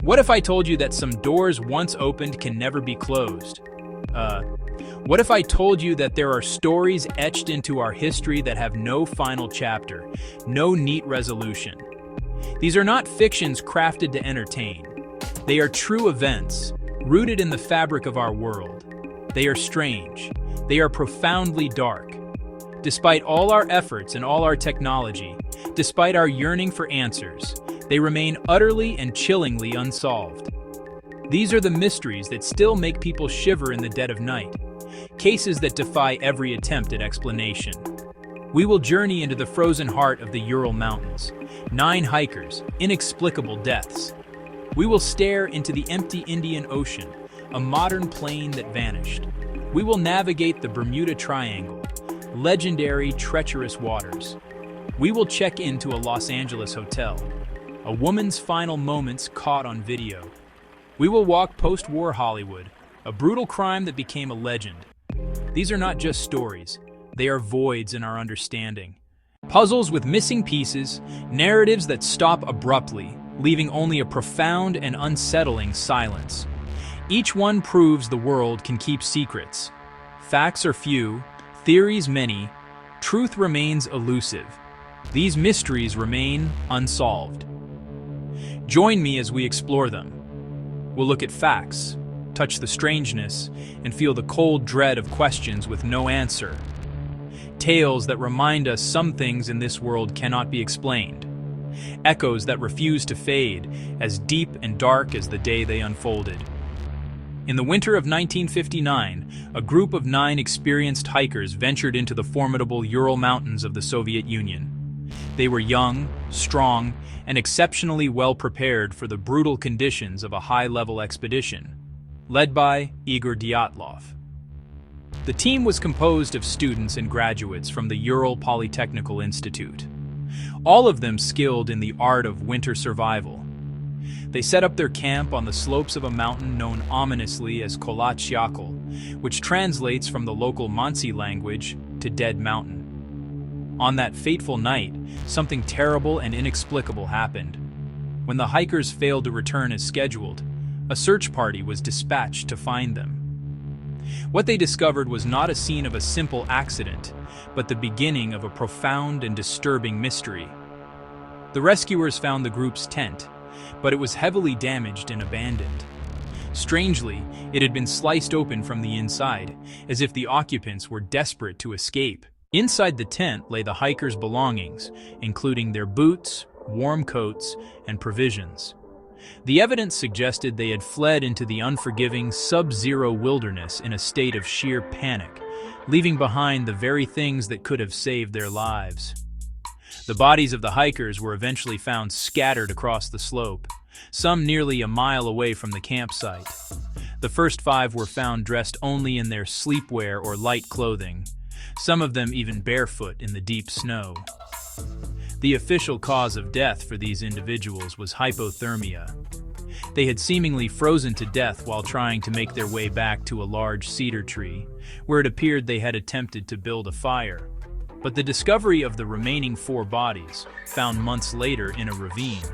What if I told you that some doors once opened can never be closed? What if I told you that there are stories etched into our history that have no final chapter, no neat resolution? These are not fictions crafted to entertain. They are true events, rooted in the fabric of our world. They are strange. They are profoundly dark. Despite all our efforts and all our technology, despite our yearning for answers, they remain utterly and chillingly unsolved. These are the mysteries that still make people shiver in the dead of night, cases that defy every attempt at explanation. We will journey into the frozen heart of the Ural Mountains. 9 hikers, inexplicable deaths. We will stare into the empty Indian Ocean, a modern plain that vanished. We will navigate the Bermuda Triangle, legendary, treacherous waters. We will check into a Los Angeles hotel, a woman's final moments caught on video. We will walk post-war Hollywood, a brutal crime that became a legend. These are not just stories, they are voids in our understanding. Puzzles with missing pieces, narratives that stop abruptly, leaving only a profound and unsettling silence. Each one proves the world can keep secrets. Facts are few, theories many, truth remains elusive. These mysteries remain unsolved. Join me as we explore them. We'll look at facts, touch the strangeness, and feel the cold dread of questions with no answer. Tales that remind us some things in this world cannot be explained. Echoes that refuse to fade, as deep and dark as the day they unfolded. In the winter of 1959, a group of 9 experienced hikers ventured into the formidable Ural Mountains of the Soviet Union. They were young, strong, and exceptionally well prepared for the brutal conditions of a high-level expedition, led by Igor Dyatlov. The team was composed of students and graduates from the Ural Polytechnical Institute, all of them skilled in the art of winter survival. They set up their camp on the slopes of a mountain known ominously as Kolatyakal, which translates from the local Mansi language to Dead Mountain. On that fateful night, something terrible and inexplicable happened. When the hikers failed to return as scheduled, a search party was dispatched to find them. What they discovered was not a scene of a simple accident, but the beginning of a profound and disturbing mystery. The rescuers found the group's tent, but it was heavily damaged and abandoned. Strangely, it had been sliced open from the inside, as if the occupants were desperate to escape. Inside the tent lay the hikers' belongings, including their boots, warm coats, and provisions. The evidence suggested they had fled into the unforgiving, sub-zero wilderness in a state of sheer panic, leaving behind the very things that could have saved their lives. The bodies of the hikers were eventually found scattered across the slope, some nearly a mile away from the campsite. The first 5 were found dressed only in their sleepwear or light clothing, some of them even barefoot in the deep snow. The official cause of death for these individuals was hypothermia. They had seemingly frozen to death while trying to make their way back to a large cedar tree, where it appeared they had attempted to build a fire. But the discovery of the remaining 4 bodies, found months later in a ravine,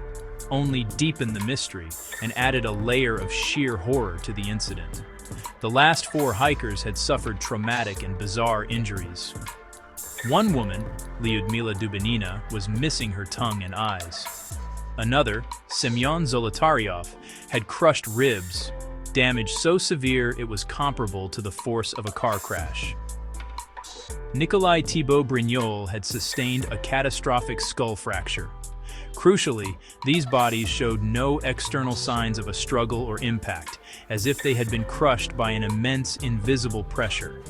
only deepened the mystery and added a layer of sheer horror to the incident. The last 4 hikers had suffered traumatic and bizarre injuries. One woman, Lyudmila Dubinina, was missing her tongue and eyes. Another, Semyon Zolotaryov, had crushed ribs, damage so severe it was comparable to the force of a car crash. Nikolai Thibault Brignol had sustained a catastrophic skull fracture. Crucially, these bodies showed no external signs of a struggle or impact, as if they had been crushed by an immense, invisible pressure.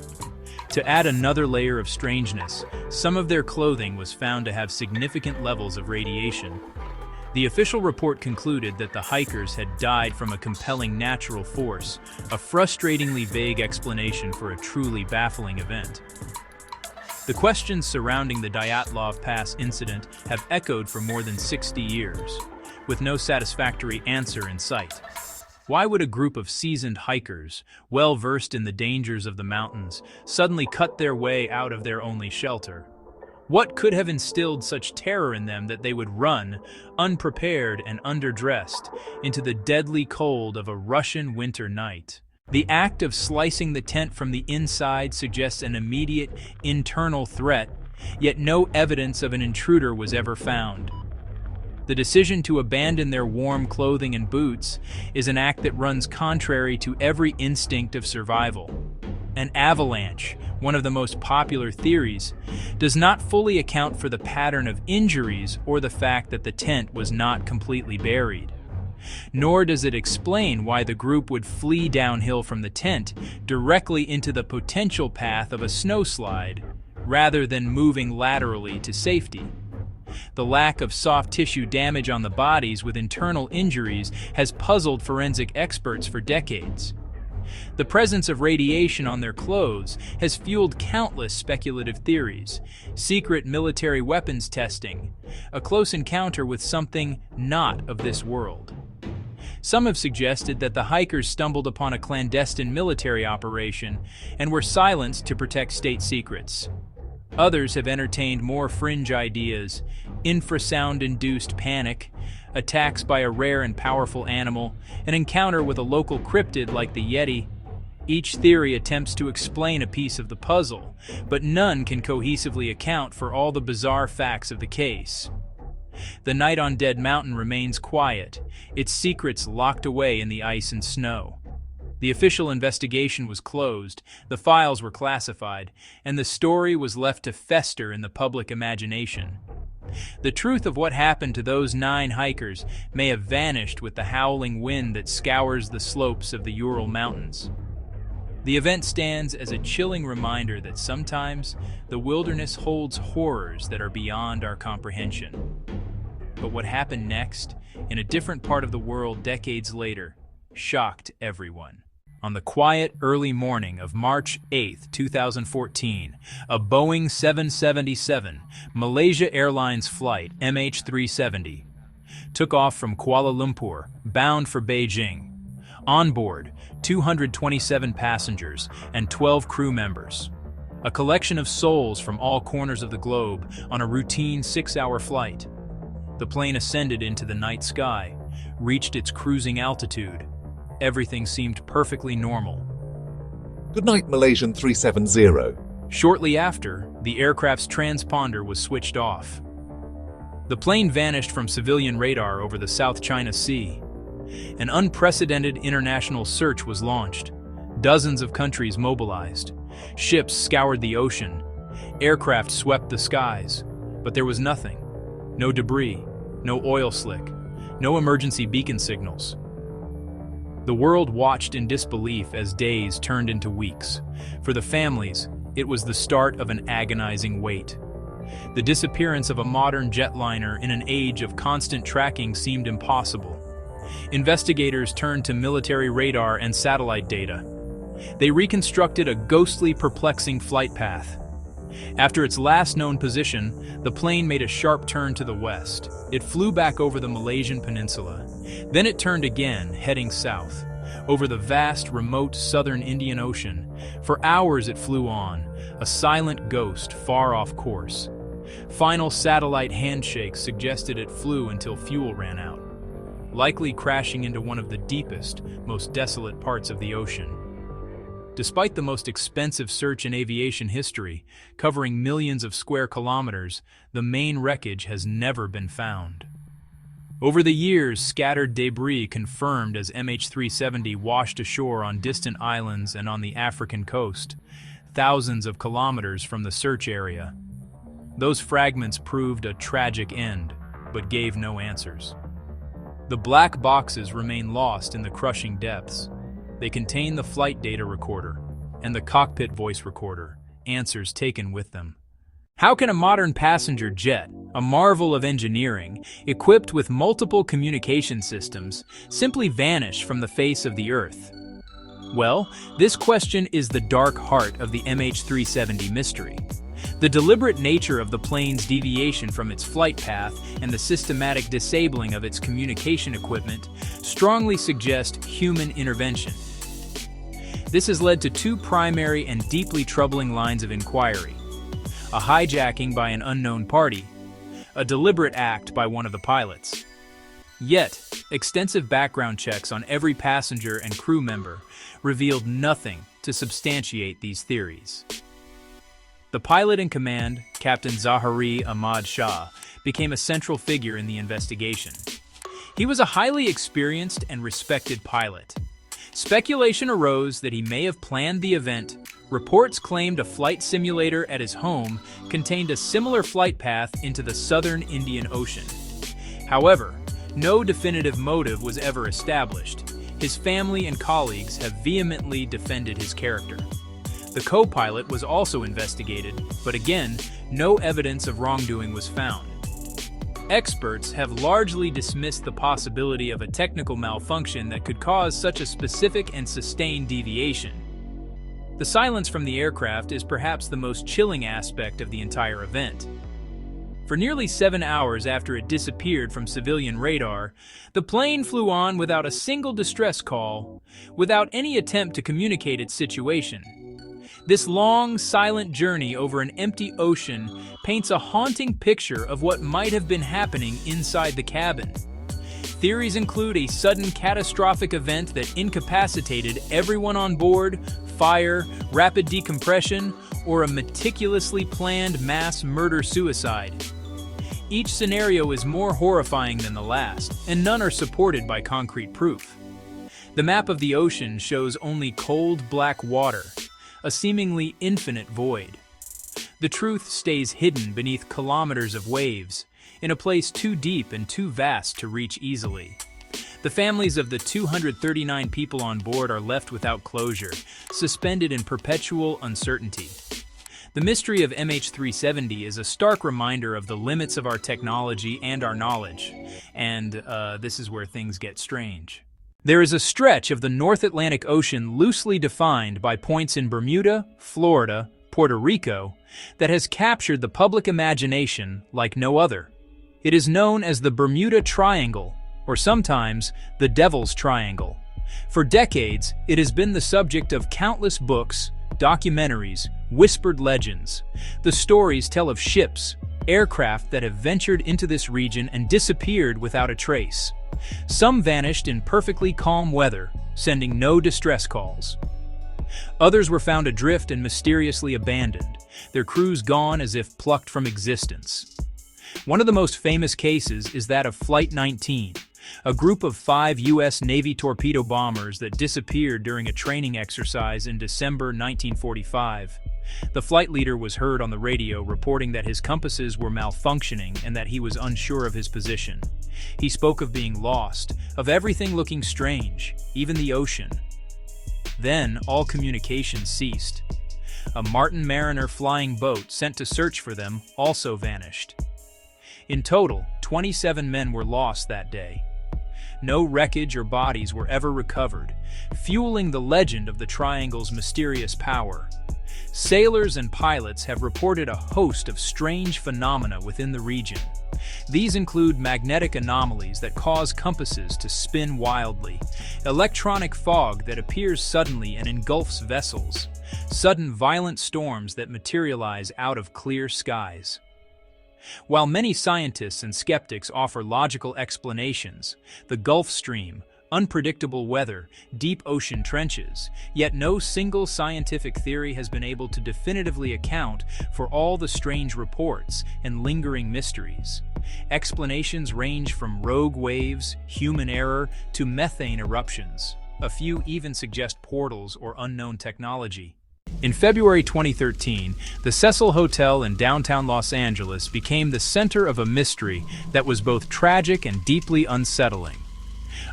To add another layer of strangeness, some of their clothing was found to have significant levels of radiation. The official report concluded that the hikers had died from a compelling natural force, a frustratingly vague explanation for a truly baffling event. The questions surrounding the Dyatlov Pass incident have echoed for more than 60 years, with no satisfactory answer in sight. Why would a group of seasoned hikers, well-versed in the dangers of the mountains, suddenly cut their way out of their only shelter? What could have instilled such terror in them that they would run, unprepared and underdressed, into the deadly cold of a Russian winter night? The act of slicing the tent from the inside suggests an immediate internal threat, yet no evidence of an intruder was ever found. The decision to abandon their warm clothing and boots is an act that runs contrary to every instinct of survival. An avalanche, one of the most popular theories, does not fully account for the pattern of injuries or the fact that the tent was not completely buried. Nor does it explain why the group would flee downhill from the tent directly into the potential path of a snowslide, rather than moving laterally to safety. The lack of soft tissue damage on the bodies with internal injuries has puzzled forensic experts for decades. The presence of radiation on their clothes has fueled countless speculative theories: secret military weapons testing, a close encounter with something not of this world. Some have suggested that the hikers stumbled upon a clandestine military operation and were silenced to protect state secrets. Others have entertained more fringe ideas: infrasound-induced panic, attacks by a rare and powerful animal, an encounter with a local cryptid like the Yeti. Each theory attempts to explain a piece of the puzzle, but none can cohesively account for all the bizarre facts of the case. The night on Dead Mountain remains quiet, its secrets locked away in the ice and snow. The official investigation was closed, the files were classified, and the story was left to fester in the public imagination. The truth of what happened to those 9 hikers may have vanished with the howling wind that scours the slopes of the Ural Mountains. The event stands as a chilling reminder that sometimes the wilderness holds horrors that are beyond our comprehension. But what happened next, in a different part of the world decades later, shocked everyone. On the quiet, early morning of March 8, 2014, a Boeing 777 Malaysia Airlines Flight MH370 took off from Kuala Lumpur, bound for Beijing. On board, 227 passengers and 12 crew members. A collection of souls from all corners of the globe on a routine 6-hour flight. The plane ascended into the night sky, reached its cruising altitude. Everything seemed perfectly normal. Good night, Malaysian 370. Shortly after, the aircraft's transponder was switched off. The plane vanished from civilian radar over the South China Sea. An unprecedented international search was launched. Dozens of countries mobilized. Ships scoured the ocean. Aircraft swept the skies. But there was nothing. No debris, no oil slick, no emergency beacon signals. The world watched in disbelief as days turned into weeks. For the families, it was the start of an agonizing wait. The disappearance of a modern jetliner in an age of constant tracking seemed impossible. Investigators turned to military radar and satellite data. They reconstructed a ghostly, perplexing flight path. After its last known position, the plane made a sharp turn to the west. It flew back over the Malaysian peninsula. Then it turned again, heading south, over the vast, remote southern Indian Ocean. For hours it flew on, a silent ghost far off course. Final satellite handshakes suggested it flew until fuel ran out, likely crashing into one of the deepest, most desolate parts of the ocean. Despite the most expensive search in aviation history, covering millions of square kilometers, the main wreckage has never been found. Over the years, scattered debris confirmed as MH370 washed ashore on distant islands and on the African coast, thousands of kilometers from the search area. Those fragments proved a tragic end, but gave no answers. The black boxes remain lost in the crushing depths. They contain the flight data recorder and the cockpit voice recorder, answers taken with them. How can a modern passenger jet, a marvel of engineering, equipped with multiple communication systems, simply vanish from the face of the Earth? Well, this question is the dark heart of the MH370 mystery. The deliberate nature of the plane's deviation from its flight path and the systematic disabling of its communication equipment strongly suggest human intervention. This has led to 2 primary and deeply troubling lines of inquiry. a hijacking by an unknown party, a deliberate act by one of the pilots. Yet, extensive background checks on every passenger and crew member revealed nothing to substantiate these theories. The pilot in command, Captain Zahari Ahmad Shah, became a central figure in the investigation. He was a highly experienced and respected pilot. Speculation arose that he may have planned the event. Reports claimed a flight simulator at his home contained a similar flight path into the southern Indian Ocean. However, no definitive motive was ever established. His family and colleagues have vehemently defended his character. The co-pilot was also investigated, but again, no evidence of wrongdoing was found. Experts have largely dismissed the possibility of a technical malfunction that could cause such a specific and sustained deviation. The silence from the aircraft is perhaps the most chilling aspect of the entire event. For nearly 7 hours after it disappeared from civilian radar, the plane flew on without a single distress call, without any attempt to communicate its situation. This long, silent journey over an empty ocean paints a haunting picture of what might have been happening inside the cabin. Theories include a sudden catastrophic event that incapacitated everyone on board, fire, rapid decompression, or a meticulously planned mass murder-suicide. Each scenario is more horrifying than the last, and none are supported by concrete proof. The map of the ocean shows only cold black water, a seemingly infinite void. The truth stays hidden beneath kilometers of waves, in a place too deep and too vast to reach easily. The families of the 239 people on board are left without closure, suspended in perpetual uncertainty. The mystery of MH370 is a stark reminder of the limits of our technology and our knowledge, and this is where things get strange. There is a stretch of the North Atlantic Ocean loosely defined by points in Bermuda, Florida, Puerto Rico, that has captured the public imagination like no other. It is known as the Bermuda Triangle, or sometimes the Devil's Triangle. For decades, it has been the subject of countless books, documentaries, whispered legends. The stories tell of ships, aircraft that have ventured into this region and disappeared without a trace. Some vanished in perfectly calm weather, sending no distress calls. Others were found adrift and mysteriously abandoned, their crews gone as if plucked from existence. One of the most famous cases is that of Flight 19, a group of 5 U.S. Navy torpedo bombers that disappeared during a training exercise in December 1945. The flight leader was heard on the radio reporting that his compasses were malfunctioning and that he was unsure of his position. He spoke of being lost, of everything looking strange, even the ocean. Then all communication ceased. A Martin Mariner flying boat sent to search for them also vanished. In total, 27 men were lost that day. No wreckage or bodies were ever recovered, fueling the legend of the Triangle's mysterious power. Sailors and pilots have reported a host of strange phenomena within the region. These include magnetic anomalies that cause compasses to spin wildly, electronic fog that appears suddenly and engulfs vessels, sudden violent storms that materialize out of clear skies. While many scientists and skeptics offer logical explanations, the Gulf Stream, unpredictable weather, deep ocean trenches, yet no single scientific theory has been able to definitively account for all the strange reports and lingering mysteries. Explanations range from rogue waves, human error, to methane eruptions. A few even suggest portals or unknown technology. In February 2013, the Cecil Hotel in downtown Los Angeles became the center of a mystery that was both tragic and deeply unsettling.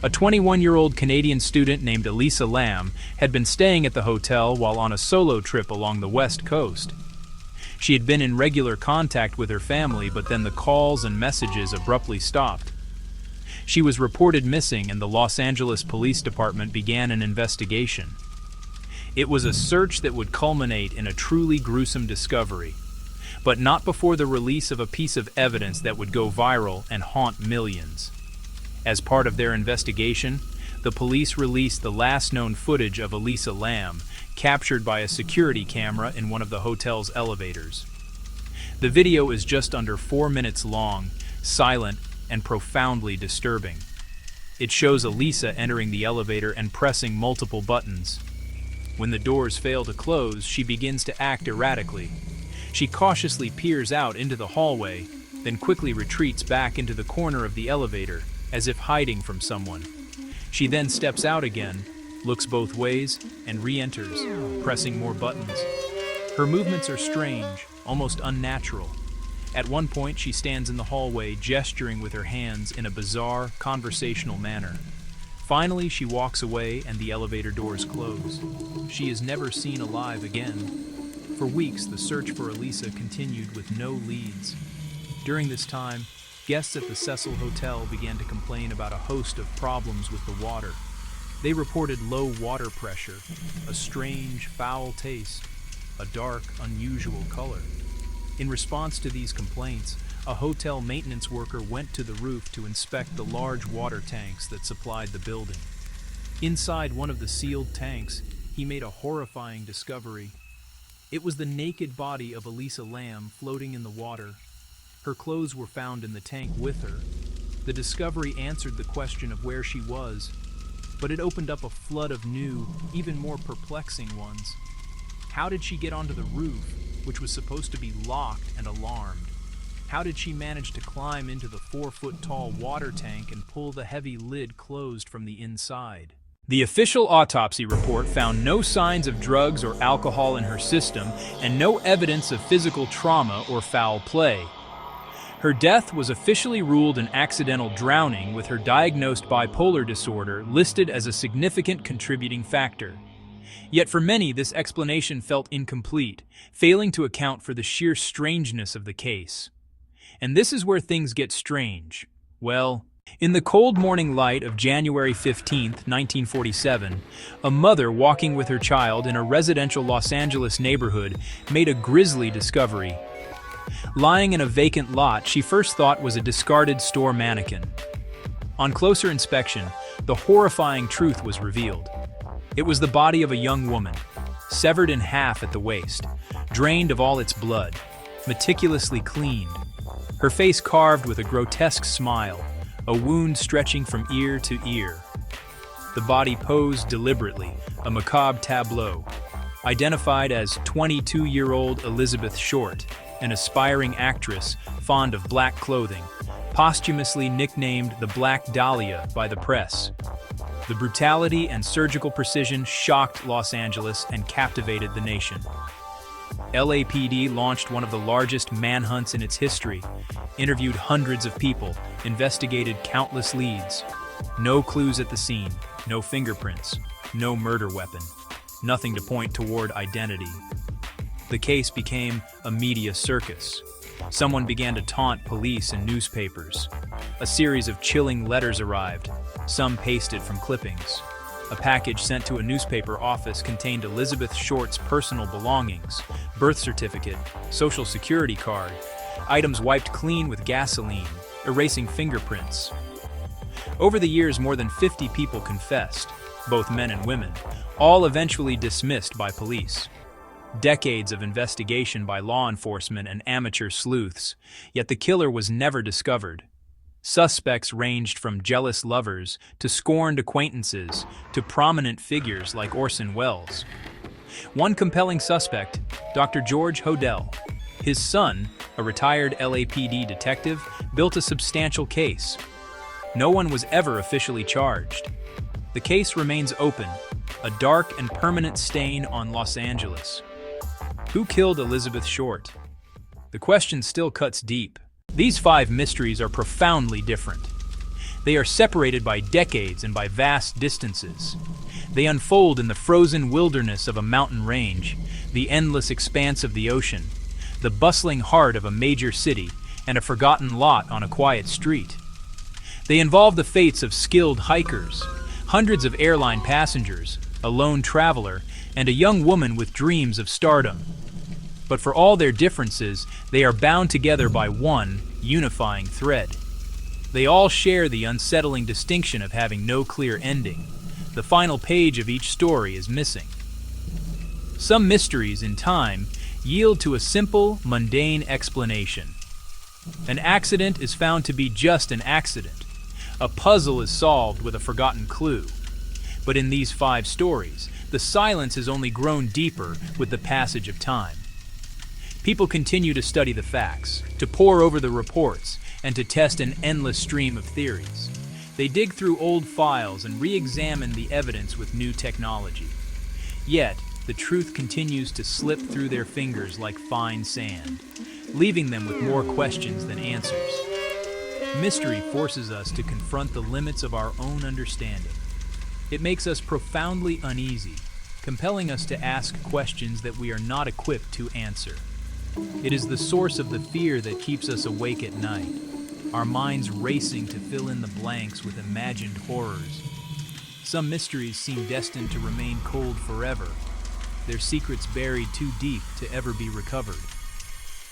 A 21-year-old Canadian student named Elisa Lam had been staying at the hotel while on a solo trip along the West Coast. She had been in regular contact with her family, but then the calls and messages abruptly stopped. She was reported missing, and the Los Angeles Police Department began an investigation. It was a search that would culminate in a truly gruesome discovery, but not before the release of a piece of evidence that would go viral and haunt millions. As part of their investigation, the police released the last known footage of Elisa Lam, captured by a security camera in one of the hotel's elevators. The video is just under 4 minutes long, silent, and profoundly disturbing. It shows Elisa entering the elevator and pressing multiple buttons. When the doors fail to close, she begins to act erratically. She cautiously peers out into the hallway, then quickly retreats back into the corner of the elevator, as if hiding from someone. She then steps out again, looks both ways, and re-enters, pressing more buttons. Her movements are strange, almost unnatural. At one point, she stands in the hallway, gesturing with her hands in a bizarre, conversational manner. Finally, she walks away and the elevator doors close. She is never seen alive again. For weeks, the search for Elisa continued with no leads. During this time, guests at the Cecil Hotel began to complain about a host of problems with the water. They reported low water pressure, a strange, foul taste, a dark, unusual color. In response to these complaints, a hotel maintenance worker went to the roof to inspect the large water tanks that supplied the building. Inside one of the sealed tanks, he made a horrifying discovery. It was the naked body of Elisa Lam floating in the water. Her clothes were found in the tank with her. The discovery answered the question of where she was, but it opened up a flood of new, even more perplexing ones. How did she get onto the roof, which was supposed to be locked and alarmed? How did she manage to climb into the 4-foot-tall water tank and pull the heavy lid closed from the inside? The official autopsy report found no signs of drugs or alcohol in her system and no evidence of physical trauma or foul play. Her death was officially ruled an accidental drowning, with her diagnosed bipolar disorder listed as a significant contributing factor. Yet for many, this explanation felt incomplete, failing to account for the sheer strangeness of the case. And this is where things get strange. Well, in the cold morning light of January 15, 1947, a mother walking with her child in a residential Los Angeles neighborhood made a grisly discovery. Lying in a vacant lot she first thought was a discarded store mannequin. On closer inspection, the horrifying truth was revealed. It was the body of a young woman, severed in half at the waist, drained of all its blood, meticulously cleaned. Her face carved with a grotesque smile, a wound stretching from ear to ear. The body posed deliberately, a macabre tableau. Identified as 22-year-old Elizabeth Short, an aspiring actress fond of black clothing, posthumously nicknamed the Black Dahlia by the press. The brutality and surgical precision shocked Los Angeles and captivated the nation. LAPD launched one of the largest manhunts in its history, interviewed hundreds of people, investigated countless leads. No clues at the scene, no fingerprints, no murder weapon, nothing to point toward identity. The case became a media circus. Someone began to taunt police and newspapers. A series of chilling letters arrived, some pasted from clippings. A package sent to a newspaper office contained Elizabeth Short's personal belongings, birth certificate, social security card, items wiped clean with gasoline, erasing fingerprints. Over the years, more than 50 people confessed, both men and women, all eventually dismissed by police. Decades of investigation by law enforcement and amateur sleuths, yet the killer was never discovered. Suspects ranged from jealous lovers to scorned acquaintances to prominent figures like Orson Welles. One compelling suspect, Dr. George Hodel. His son, a retired LAPD detective, built a substantial case. No one was ever officially charged. The case remains open, a dark and permanent stain on Los Angeles. Who killed Elizabeth Short? The question still cuts deep. These 5 mysteries are profoundly different. They are separated by decades and by vast distances. They unfold in the frozen wilderness of a mountain range, the endless expanse of the ocean, the bustling heart of a major city, and a forgotten lot on a quiet street. They involve the fates of skilled hikers, hundreds of airline passengers, a lone traveler, and a young woman with dreams of stardom. But for all their differences, they are bound together by one unifying thread. They all share the unsettling distinction of having no clear ending. The final page of each story is missing. Some mysteries, in time, yield to a simple, mundane explanation. An accident is found to be just an accident. A puzzle is solved with a forgotten clue. But in these 5 stories, the silence has only grown deeper with the passage of time. People continue to study the facts, to pore over the reports, and to test an endless stream of theories. They dig through old files and re-examine the evidence with new technology. Yet, the truth continues to slip through their fingers like fine sand, leaving them with more questions than answers. Mystery forces us to confront the limits of our own understanding. It makes us profoundly uneasy, compelling us to ask questions that we are not equipped to answer. It is the source of the fear that keeps us awake at night, our minds racing to fill in the blanks with imagined horrors. Some mysteries seem destined to remain cold forever, their secrets buried too deep to ever be recovered.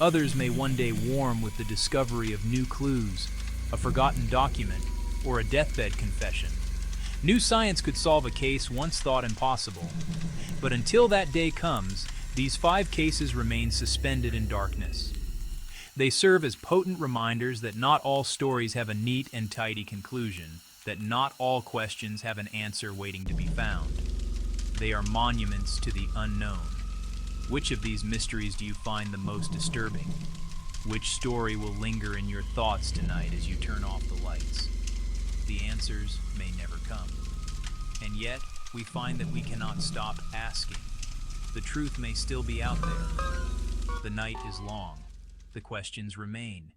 Others may one day warm with the discovery of new clues, a forgotten document, or a deathbed confession. New science could solve a case once thought impossible. But until that day comes, these 5 cases remain suspended in darkness. They serve as potent reminders that not all stories have a neat and tidy conclusion, that not all questions have an answer waiting to be found. They are monuments to the unknown. Which of these mysteries do you find the most disturbing? Which story will linger in your thoughts tonight as you turn off the lights? The answers may never come. And yet, we find that we cannot stop asking. The truth may still be out there. The night is long. The questions remain.